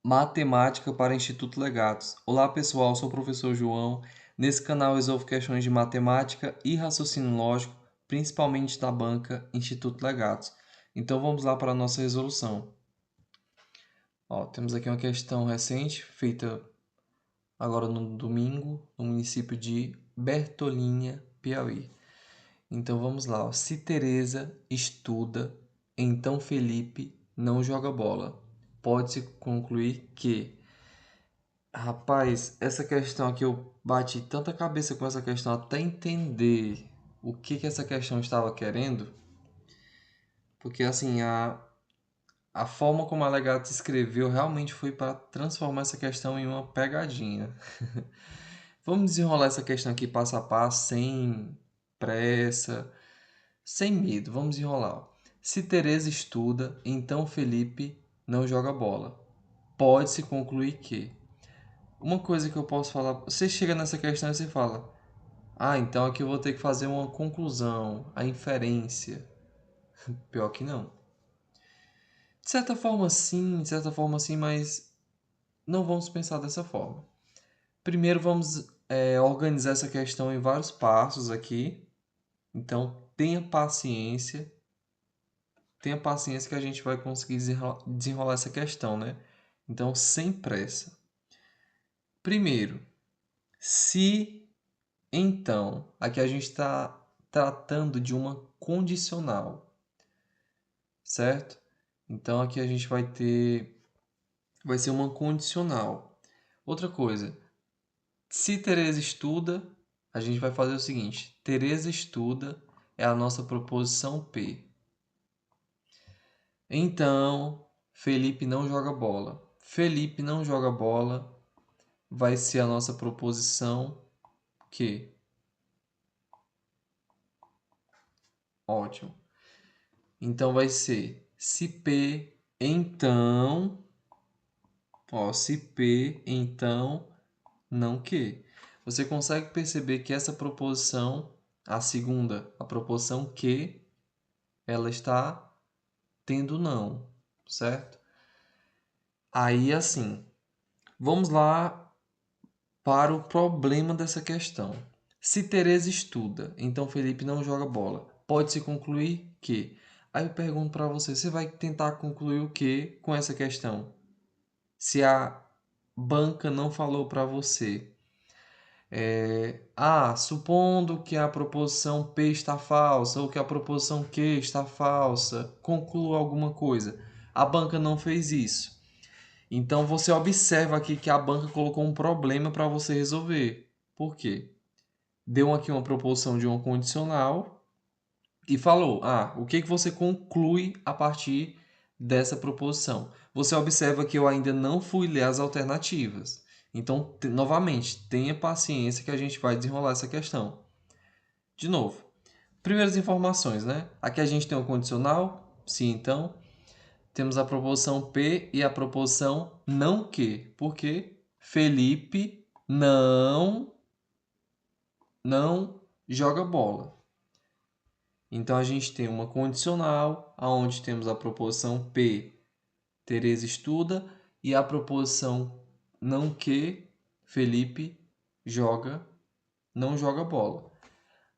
Matemática para Instituto Legados. Olá pessoal, sou o professor João. Nesse canal eu resolvo questões de matemática e raciocínio lógico, principalmente da banca Instituto Legados. Então vamos lá para a nossa resolução. Temos aqui uma questão recente, feita agora no domingo, no município de Bertolinha, Piauí. Então vamos lá. Se Teresa estuda, então Felipe não joga bola. Pode-se concluir que... Rapaz, essa questão aqui eu bati tanta cabeça com essa questão até entender o que essa questão estava querendo, porque assim, a forma como a Legato escreveu realmente foi para transformar essa questão em uma pegadinha. Vamos desenrolar essa questão aqui passo a passo, sem pressa, sem medo, vamos desenrolar. Se Teresa estuda, então Felipe não joga bola. Pode-se concluir que... Uma coisa que eu posso falar, você chega nessa questão e você fala: "Ah, então aqui eu vou ter que fazer uma conclusão, a inferência". Pior que não. De certa forma sim, mas não vamos pensar dessa forma. Primeiro vamos organizar essa questão em vários passos aqui. Então tenha paciência que a gente vai conseguir desenrolar essa questão, né? Então, sem pressa. Primeiro, se então, aqui a gente está tratando de uma condicional, certo? Então aqui a gente vai ser uma condicional. Outra coisa, se Teresa estuda, a gente vai fazer o seguinte: Teresa estuda é a nossa proposição P. Então, Felipe não joga bola. Felipe não joga bola vai ser a nossa proposição Q. Ótimo. Então vai ser se P, então, se P, então, não Q. Você consegue perceber que essa proposição, a segunda, a proposição Q, ela está tendo não, certo? Aí assim, vamos lá para o problema dessa questão. Se Teresa estuda, então Felipe não joga bola. Pode-se concluir que... Aí eu pergunto para você, você vai tentar concluir o que com essa questão? Se a banca não falou para você, supondo que a proposição P está falsa ou que a proposição Q está falsa, conclua alguma coisa. A banca não fez isso. Então você observa aqui que a banca colocou um problema para você resolver. Por quê? Deu aqui uma proposição de uma condicional e falou: o que você conclui a partir dessa proposição? Você observa que eu ainda não fui ler as alternativas. Então, novamente, tenha paciência que a gente vai desenrolar essa questão. De novo, primeiras informações, né? Aqui a gente tem um condicional, sim, então. Temos a proposição P e a proposição não que. Por quê? Felipe não joga bola. Então a gente tem uma condicional, onde temos a proposição P, Teresa estuda, e a proposição não que, Felipe não joga bola.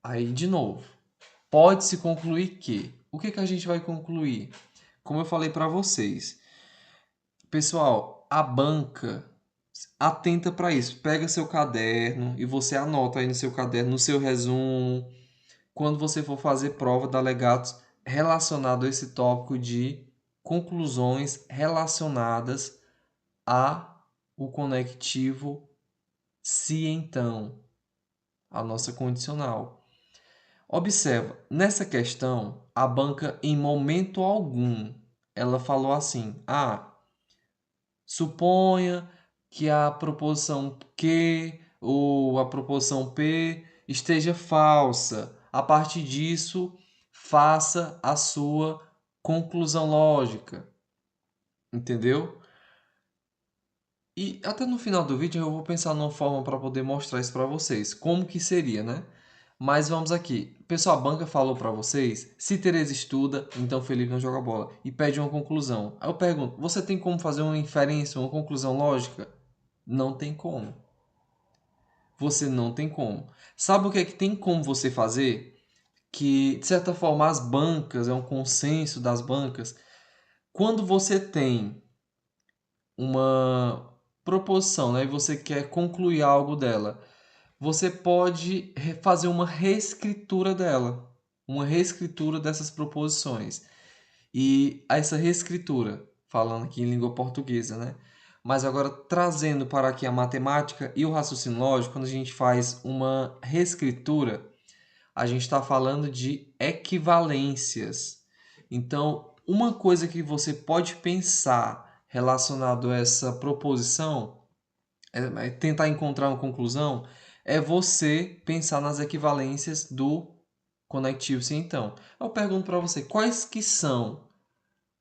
Aí, de novo, pode-se concluir que... O que a gente vai concluir? Como eu falei para vocês, pessoal, a banca atenta para isso. Pega seu caderno e você anota aí no seu caderno, no seu resumo, quando você for fazer prova de alegatos relacionado a esse tópico de conclusões relacionadas a o conectivo se então, a nossa condicional. Observa, nessa questão, a banca em momento algum, ela falou assim: suponha que a proposição Q ou a proposição P esteja falsa. A partir disso, faça a sua conclusão lógica. Entendeu? E até no final do vídeo eu vou pensar numa forma para poder mostrar isso para vocês, como que seria, né? Mas vamos aqui. Pessoal, a banca falou para vocês, se Teresa estuda, então Felipe não joga bola. E pede uma conclusão. Aí eu pergunto, você tem como fazer uma inferência, uma conclusão lógica? Não tem como. Você não tem como. Sabe o que é que tem como você fazer? Que, de certa forma, as bancas, é um consenso das bancas. Quando você tem uma proposição, né, e você quer concluir algo dela, você pode fazer uma reescritura dela, uma reescritura dessas proposições. E essa reescritura, falando aqui em língua portuguesa, né? Mas agora trazendo para aqui a matemática e o raciocínio lógico, quando a gente faz uma reescritura, a gente está falando de equivalências. Então, uma coisa que você pode pensar relacionado a essa proposição, tentar encontrar uma conclusão, é você pensar nas equivalências do conectivo sim então. Eu pergunto para você, quais que são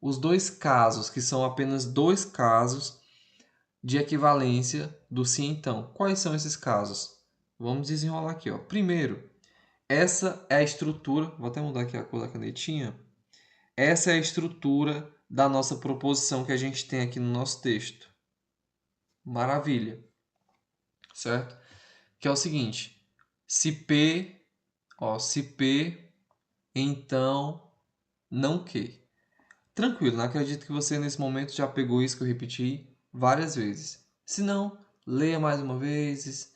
os dois casos, que são apenas dois casos de equivalência do sim então? Quais são esses casos? Vamos desenrolar aqui, ó. Primeiro, essa é a estrutura, vou até mudar aqui a cor da canetinha. Essa é a estrutura da nossa proposição que a gente tem aqui no nosso texto. Maravilha, certo? Que é o seguinte, se P, então não que. Tranquilo, não acredito que você nesse momento já pegou isso que eu repeti várias vezes. Se não, leia mais uma vez,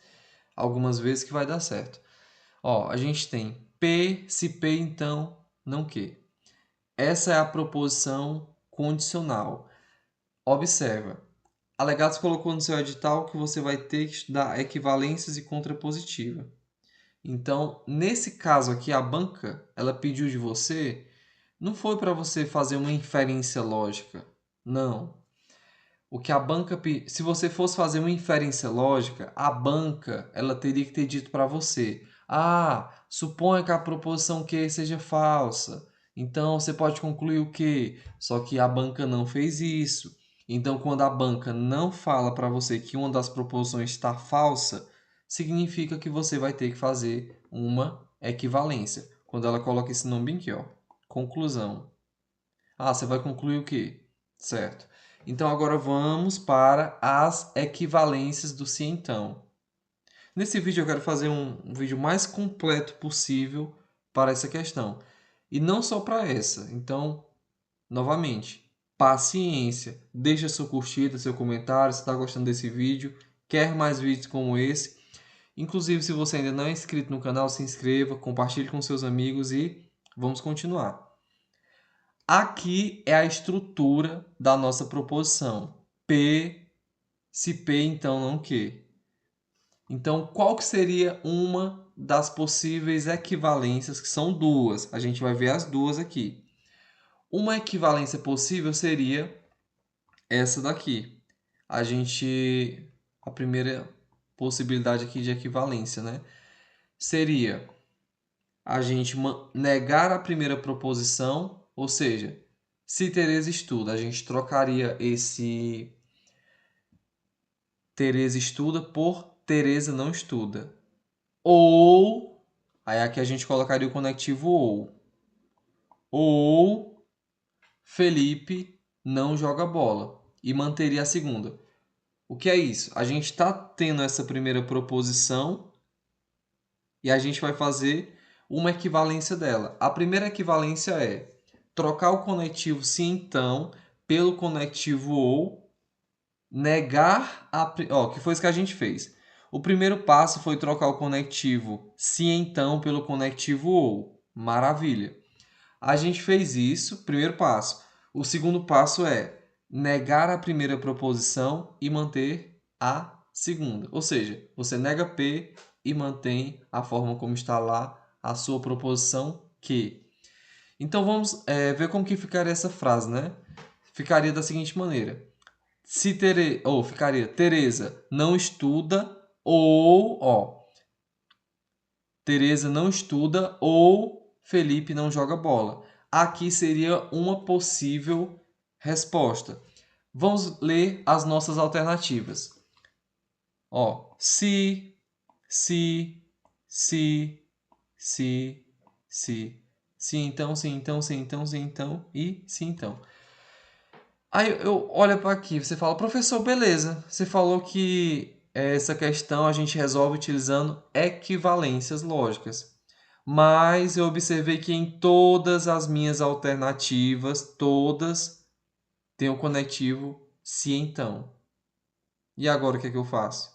algumas vezes que vai dar certo. Ó, a gente tem P, se P, então não que. Essa é a proposição condicional. Observa. Alegados colocou no seu edital que você vai ter que estudar equivalências e contrapositiva. Então, nesse caso aqui, a banca, ela pediu de você, não foi para você fazer uma inferência lógica. Não. O que a banca, se você fosse fazer uma inferência lógica, a banca, ela teria que ter dito para você: "Ah, suponha que a proposição Q seja falsa. Então você pode concluir o quê?" Só que a banca não fez isso. Então, quando a banca não fala para você que uma das proposições está falsa, significa que você vai ter que fazer uma equivalência. Quando ela coloca esse nome bem aqui, ó, conclusão. Ah, você vai concluir o quê? Certo. Então, agora vamos para as equivalências do se então. Nesse vídeo eu quero fazer um vídeo mais completo possível para essa questão. E não só para essa. Então, novamente, paciência. Deixa sua curtida, seu comentário, se está gostando desse vídeo. Quer mais vídeos como esse. Inclusive, se você ainda não é inscrito no canal, se inscreva, compartilhe com seus amigos e vamos continuar. Aqui é a estrutura da nossa proposição. P, se P, então não Q. Então, qual que seria uma das possíveis equivalências, que são duas? A gente vai ver as duas aqui. Uma equivalência possível seria essa daqui. A primeira possibilidade aqui de equivalência, né? Seria a gente negar a primeira proposição, ou seja, se Teresa estuda, a gente trocaria esse Teresa estuda por Teresa não estuda. Ou, aí aqui a gente colocaria o conectivo ou Felipe não joga bola. E manteria a segunda. O que é isso? A gente está tendo essa primeira proposição e a gente vai fazer uma equivalência dela. A primeira equivalência é trocar o conectivo se então pelo conectivo ou, negar a... Ó, que foi isso que a gente fez. O primeiro passo foi trocar o conectivo se então pelo conectivo ou. Maravilha. A gente fez isso, primeiro passo. O segundo passo é negar a primeira proposição e manter a segunda. Ou seja, você nega P e mantém a forma como está lá a sua proposição Q. Então vamos ver como que ficaria essa frase, né? Ficaria da seguinte maneira. Ficaria Teresa não estuda Teresa não estuda ou Felipe não joga bola. Aqui seria uma possível resposta. Vamos ler as nossas alternativas. Ó, se, se, se, se então, se então, se então, se então e se então. Aí eu olho para aqui, você fala, professor, beleza. Você falou que essa questão a gente resolve utilizando equivalências lógicas. Mas eu observei que em todas as minhas alternativas, todas tem o conectivo se então. E agora o que é que eu faço?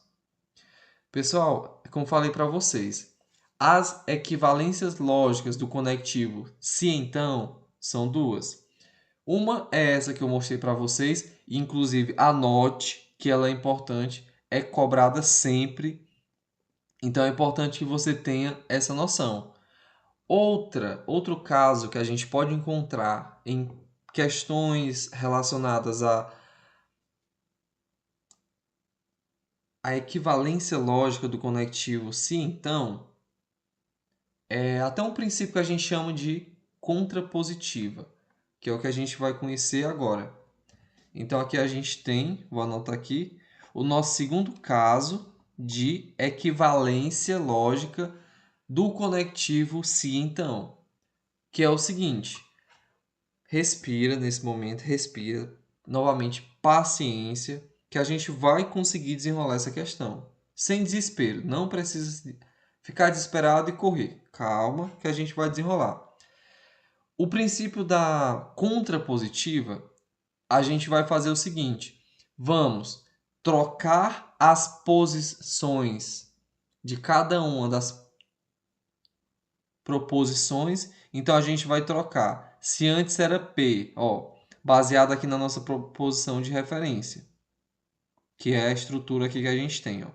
Pessoal, como falei para vocês, as equivalências lógicas do conectivo se então são duas. Uma é essa que eu mostrei para vocês, inclusive anote que ela é importante, é cobrada sempre. Então é importante que você tenha essa noção. Outro caso que a gente pode encontrar em questões relacionadas à equivalência lógica do conectivo se então, é até um princípio que a gente chama de contrapositiva, que é o que a gente vai conhecer agora. Então aqui a gente tem, vou anotar aqui, o nosso segundo caso de equivalência lógica do conectivo se então, que é o seguinte: respira nesse momento, respira, novamente paciência, que a gente vai conseguir desenrolar essa questão. Sem desespero, não precisa ficar desesperado e correr. Calma, que a gente vai desenrolar. O princípio da contrapositiva, a gente vai fazer o seguinte: vamos trocar as posições de cada uma das proposições. Então a gente vai trocar. Se antes era P, ó, baseado aqui na nossa proposição de referência, que é a estrutura aqui que a gente tem, ó.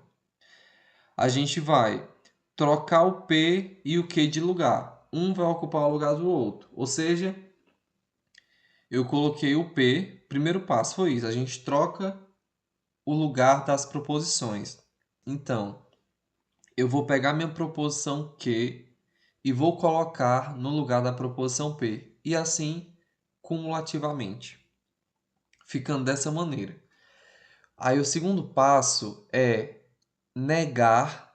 A gente vai trocar o P e o Q de lugar. Um vai ocupar o lugar do outro. Ou seja, eu coloquei o P, primeiro passo foi isso, a gente troca o lugar das proposições. Então, eu vou pegar minha proposição Q e vou colocar no lugar da proposição P. E assim, cumulativamente, ficando dessa maneira. Aí o segundo passo é negar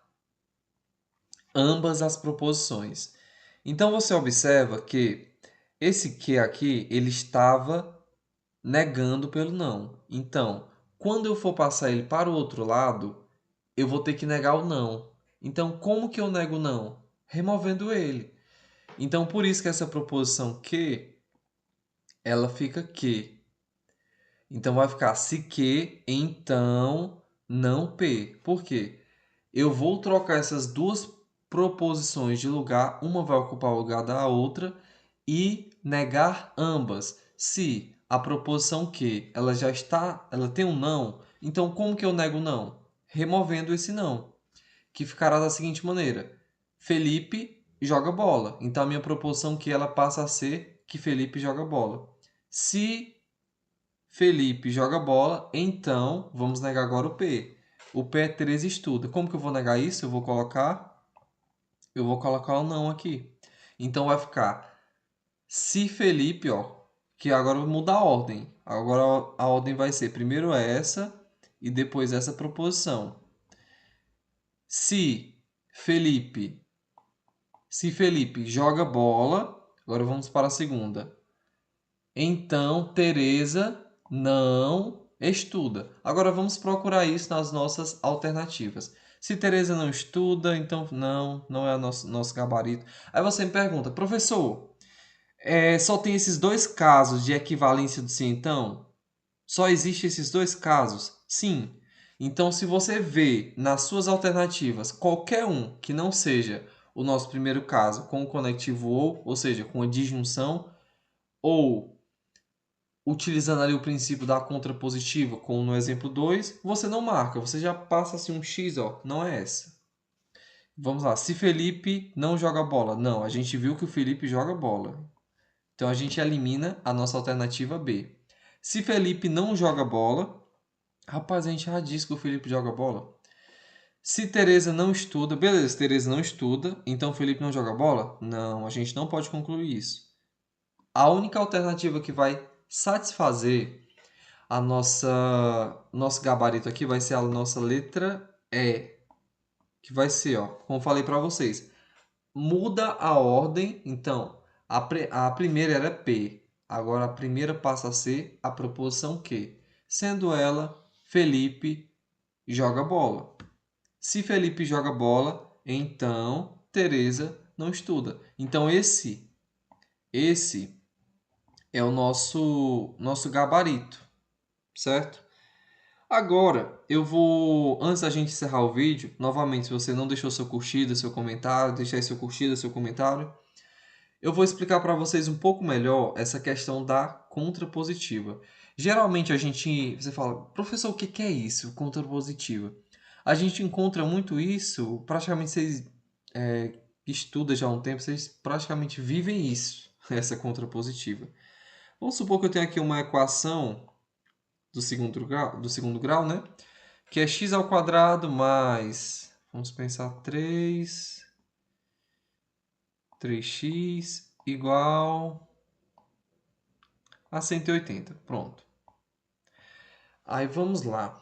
ambas as proposições. Então você observa que esse que aqui, ele estava negando pelo não. Então, quando eu for passar ele para o outro lado, eu vou ter que negar o não. Então, como que eu nego o não? Removendo ele. Então, por isso que essa proposição que, ela fica que. Então, vai ficar se que, então, não P. Por quê? Eu vou trocar essas duas proposições de lugar, uma vai ocupar o lugar da outra, e negar ambas. Se a proposição que, ela já está, ela tem um não, então como que eu nego o não? Removendo esse não, que ficará da seguinte maneira: Felipe joga bola. Então a minha proposição que ela passa a ser que Felipe joga bola. Se Felipe joga bola, então vamos negar agora o P. O P é Teresa estuda. Como que eu vou negar isso? Eu vou colocar o não aqui. Então vai ficar se Felipe, ó, que agora muda a ordem. Agora a ordem vai ser primeiro essa e depois essa proposição. Se Felipe Se Felipe joga bola, agora vamos para a segunda. Então, Teresa não estuda. Agora vamos procurar isso nas nossas alternativas. Se Teresa não estuda, então não é o nosso gabarito. Aí você me pergunta, professor, só tem esses dois casos de equivalência do sim então? Só existem esses dois casos? Sim. Então, se você vê nas suas alternativas qualquer um que não seja o nosso primeiro caso com o conectivo ou seja, com a disjunção, ou utilizando ali o princípio da contrapositiva, como no exemplo 2, você não marca, você já passa assim um X, ó, não é essa. Vamos lá, se Felipe não joga bola. Não, a gente viu que o Felipe joga bola. Então a gente elimina a nossa alternativa B. Se Felipe não joga bola, rapaz, a gente já disse que o Felipe joga bola. Se Teresa não estuda, beleza, Teresa não estuda, então Felipe não joga bola? Não, a gente não pode concluir isso. A única alternativa que vai satisfazer a nosso gabarito aqui vai ser a nossa letra que vai ser, ó, como eu falei para vocês, muda a ordem. Então, a primeira era P, agora a primeira passa a ser a proposição Q, sendo ela Felipe joga bola. Se Felipe joga bola, então Teresa não estuda. Então esse é o nosso gabarito, certo? Agora, eu vou, antes da gente encerrar o vídeo, novamente, se você não deixou seu curtida, seu comentário, deixar aí seu curtida, seu comentário, eu vou explicar para vocês um pouco melhor essa questão da contrapositiva. Geralmente você fala, professor, o que é isso, contrapositiva? A gente encontra muito isso, praticamente vocês estudam já há um tempo, vocês praticamente vivem isso, essa contrapositiva. Vamos supor que eu tenho aqui uma equação do segundo grau, né? Que é x ao quadrado mais, vamos pensar, 3x igual a 180. Pronto. Aí vamos lá.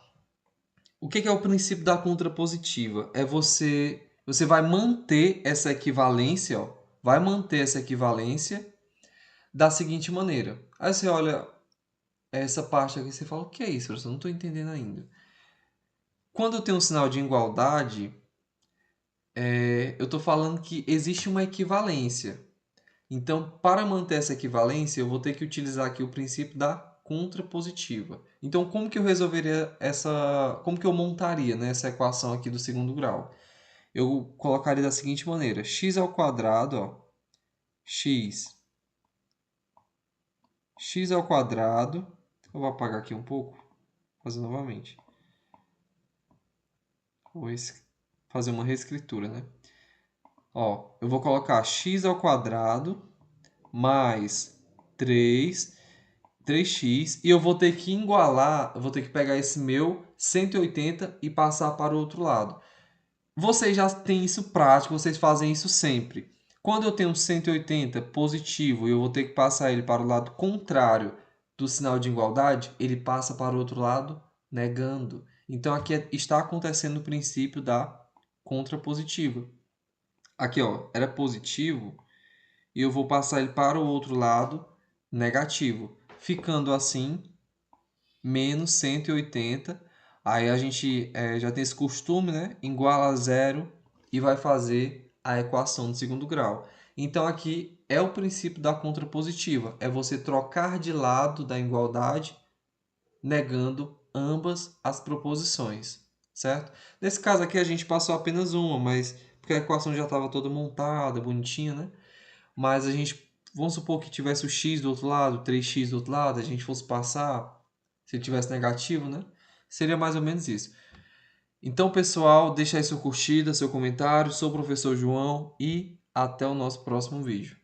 O que é o princípio da contrapositiva? É você vai manter essa equivalência, ó, vai manter essa equivalência da seguinte maneira. Aí você olha essa parte aqui e você fala, o que é isso, professor? Eu não estou entendendo ainda. Quando eu tenho um sinal de igualdade, eu estou falando que existe uma equivalência. Então, para manter essa equivalência, eu vou ter que utilizar aqui o princípio da contrapositiva. Então, como que eu resolveria como que eu montaria, né, essa equação aqui do segundo grau? Eu colocaria da seguinte maneira: x ao quadrado, ó, x ao quadrado, eu vou apagar aqui um pouco, fazer novamente. Vou fazer uma reescritura, né? Ó, eu vou colocar x ao quadrado mais 3x, e eu vou ter que igualar, eu vou ter que pegar esse meu 180 e passar para o outro lado. Vocês já têm isso prático, vocês fazem isso sempre. Quando eu tenho 180 positivo e eu vou ter que passar ele para o lado contrário do sinal de igualdade, ele passa para o outro lado negando. Então aqui está acontecendo o princípio da contrapositiva. Aqui, ó, era positivo e eu vou passar ele para o outro lado negativo, ficando assim menos 180. Aí a gente já tem esse costume, né? Iguala a zero e vai fazer a equação do segundo grau. Então aqui é o princípio da contrapositiva, é você trocar de lado da igualdade negando ambas as proposições, certo? Nesse caso aqui a gente passou apenas uma, mas porque a equação já estava toda montada, bonitinha, né? Mas a gente, vamos supor que tivesse o x do outro lado, 3x do outro lado, a gente fosse passar, se ele tivesse negativo, né? Seria mais ou menos isso. Então, pessoal, deixa aí sua curtida, seu comentário. Sou o professor João e até o nosso próximo vídeo.